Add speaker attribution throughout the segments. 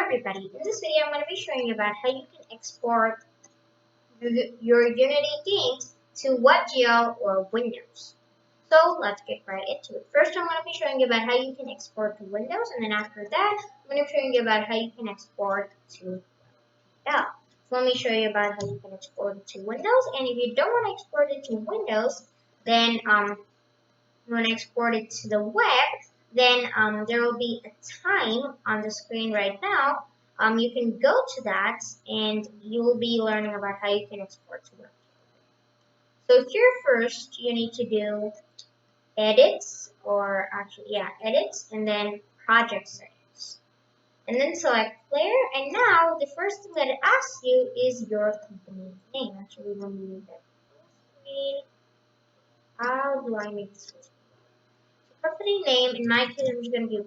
Speaker 1: everybody, in this video I'm going to be showing you about how you can export your Unity games to WebGL or Windows. So let's get right into it. First I'm going to be showing you about how you can export to Windows, and then after that I'm going to be showing you about how you can export to WebGL. So let me show you about how you can export it to Windows, and if you don't want to export it to Windows, then you want to export it to the web, then there will be a time on the screen right now. You can go to that and you will be learning about how you can export to web. So here first you need to do edits, or actually edits, and then project settings. And then select player, and now the first thing that it asks you is your company name. Actually, let me make that screen. How do I make this? Company name, in my case, I'm just going to do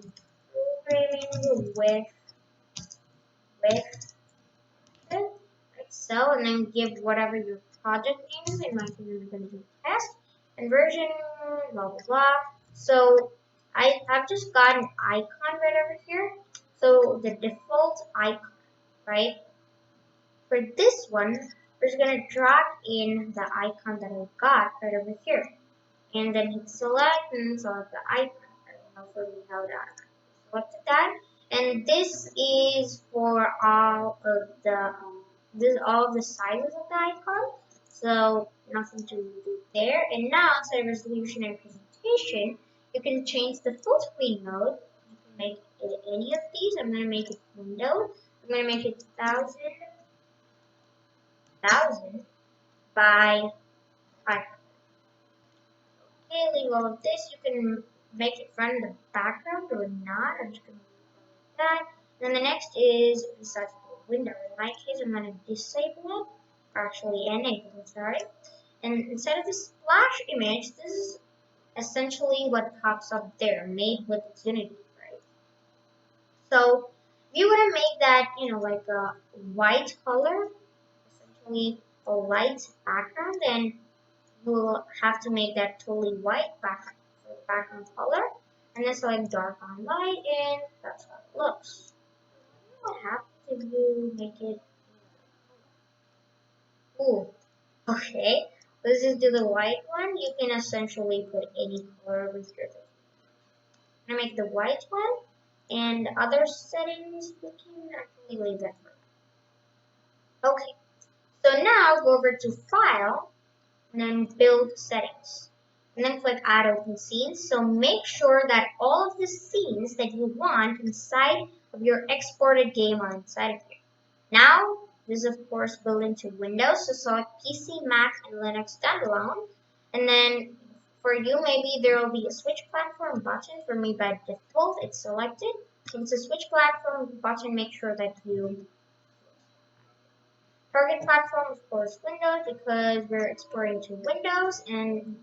Speaker 1: programming with like so, and then give whatever your project name is. In my case, I'm going to do test and version, blah blah blah. So I've just got an icon right over here. So the default icon, right? For this one, we're just going to drag in the icon that I got right over here, and then hit select and select the icon. For me how that selected that, and this is for all of the all of the sizes of the icon, so nothing to do there. And now inside resolution and presentation you can change the full screen mode. You can make it any of these. I'm going to make it window. I'm going to make it 1000 by 500. Okay, leave all of this. You can make it run in the background or not. I'm just going to leave that. Then the next is resizable window. In my case, I'm going to disable it, or actually enable it, sorry. And instead of the splash image, this is essentially what pops up there, made with Unity, right? So if you want to make that, like a white color, essentially a white background, then we'll have to make that totally white background color, and then select dark on light, and that's how it looks. What happens if you make it? Ooh, okay. Let's just do the white one. You can essentially put any color with your. I'm gonna make the white one, and other settings we can actually leave that for now. Okay. So now go over to File, and then Build Settings, and then click Add Open Scenes. So make sure that all of the scenes that you want inside of your exported game are inside of here. Now, this is of course built into Windows, so select PC, Mac, and Linux standalone. And then for you, maybe there will be a Switch Platform button. For me, by default, it's selected. Since it's a Switch Platform button, make sure that you target platform, of course, Windows, because we're exporting to Windows. And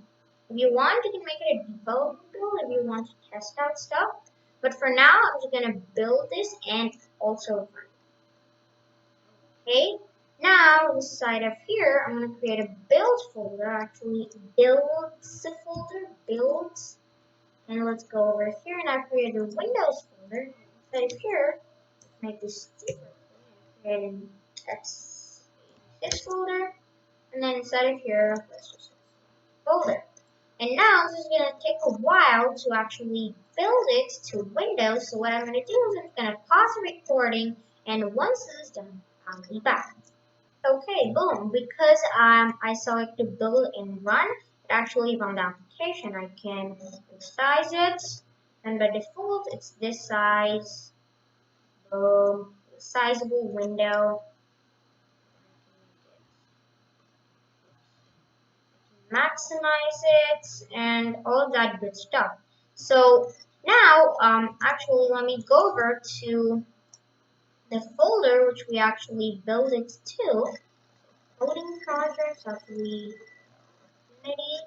Speaker 1: if you want, you can make it a development build if you want to test out stuff. But for now, I'm just going to build this and also run. Okay, now inside of here, I'm going to create a build folder, actually builds folder, builds. And let's go over here, and I create a Windows folder. Inside of here, let's make this deeper. Create an X6 folder, and then inside of here, let's just folder. And now this is going to take a while to actually build it to Windows. So what I'm going to do is I'm going to pause the recording, and once this is done, I'll be back. Okay, boom. Because I selected build and run, it actually found the application. I can resize it, and by default, it's this size. Boom. Sizable window. Maximize it, and all of that good stuff. So now, actually, let me go over to the folder which we actually built it to. Coding projects, actually Unity,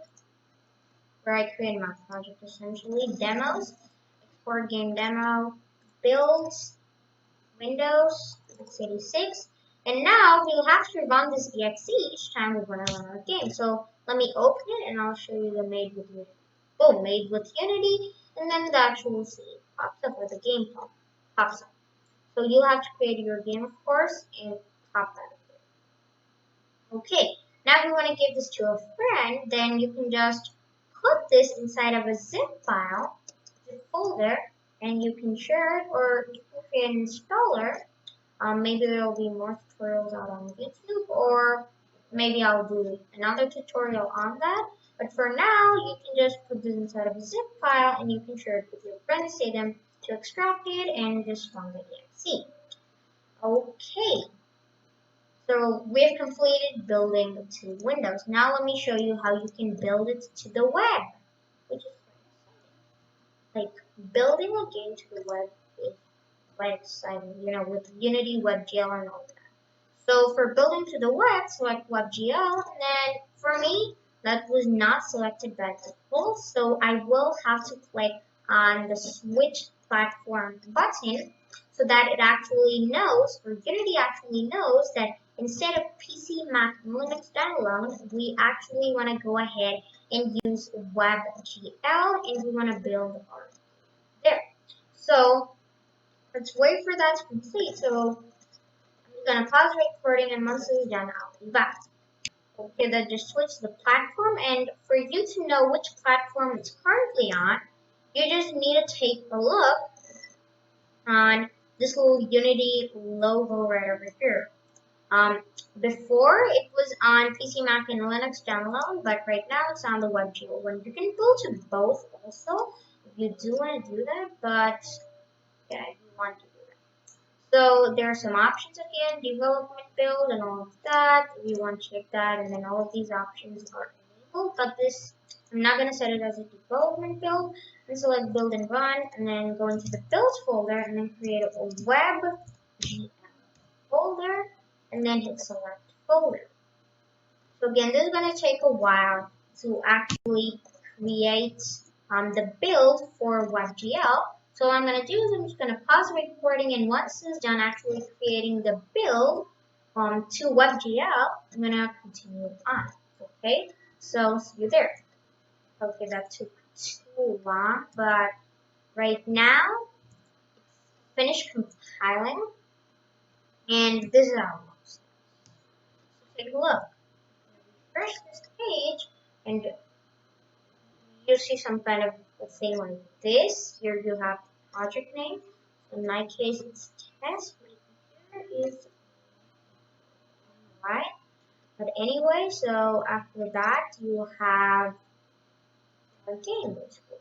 Speaker 1: where I create my project essentially. Demos, export game demo, builds, Windows, x86. And now we'll have to run this exe each time we want to run our game. So let me open it, and I'll show you the made with Unity. Boom, made with Unity, and then the actual scene pops up, or the game pops up. So you'll have to create your game, of course, and pop that. Okay, now if you want to give this to a friend, then you can just put this inside of a zip file, zip folder, and you can share it or you can create an installer. Maybe there will be more tutorials out on YouTube, or maybe I'll do another tutorial on that. But for now, you can just put this inside of a zip file and you can share it with your friends, say them to extract it and just run the exe. Okay, so we've completed building to Windows. Now let me show you how you can build it to the web, which is like building a game to the web with website, with Unity, WebGL, and all that. So for building to the web, select WebGL, and then for me, that was not selected by default, so I will have to click on the switch platform button so that it actually knows, or Unity actually knows that instead of PC, Mac, and Linux standalone, we actually want to go ahead and use WebGL, and we want to build our there. So let's wait for that to complete. So I'm gonna pause the recording, and once it's done, I'll be back. Okay, then just switch the platform, and for you to know which platform it's currently on, you just need to take a look on this little Unity logo right over here. Before it was on PC, Mac, and Linux standalone, but right now it's on the WebGL one. You can build to both also if you do want to do that, but yeah, if you want to. So there are some options again, development build and all of that. If you want to check that, and then all of these options are enabled. But this, I'm not going to set it as a development build. And select build and run, and then go into the build folder, and then create a web GM folder, and then hit select folder. So again, this is going to take a while to actually create the build for WebGL. So what I'm going to do is I'm just going to pause the recording, and once it's done actually creating the build to WebGL, I'm going to continue on. Okay, so see you there. Okay, that took too long, but right now it's finished compiling, and this is how it looks. So take a look. Refresh this page, and you see some kind of a thing like this. Here you have the project name. In my case, it's test. My computer is right. But anyway, so after that, you have a game basically.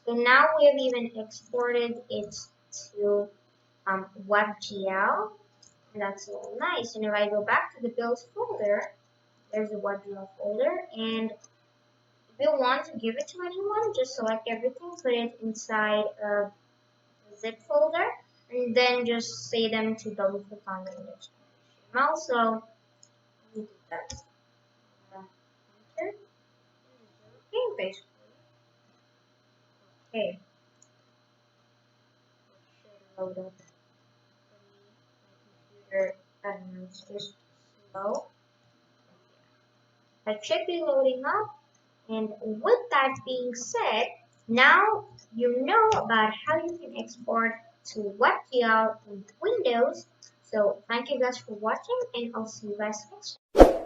Speaker 1: So now we have even exported it to WebGL, and that's all nice. And if I go back to the builds folder, there's a WebGL folder, and if you want to give it to anyone, just select everything, put it inside a zip folder, and then just say them to double click on the image. Also, let me do that. Enter. Okay, basically. Okay. It should load up for me. My computer, it's just slow. That should be loading up. And with that being said, now you know about how you can export to WebGL in Windows. So thank you guys for watching, and I'll see you guys next time.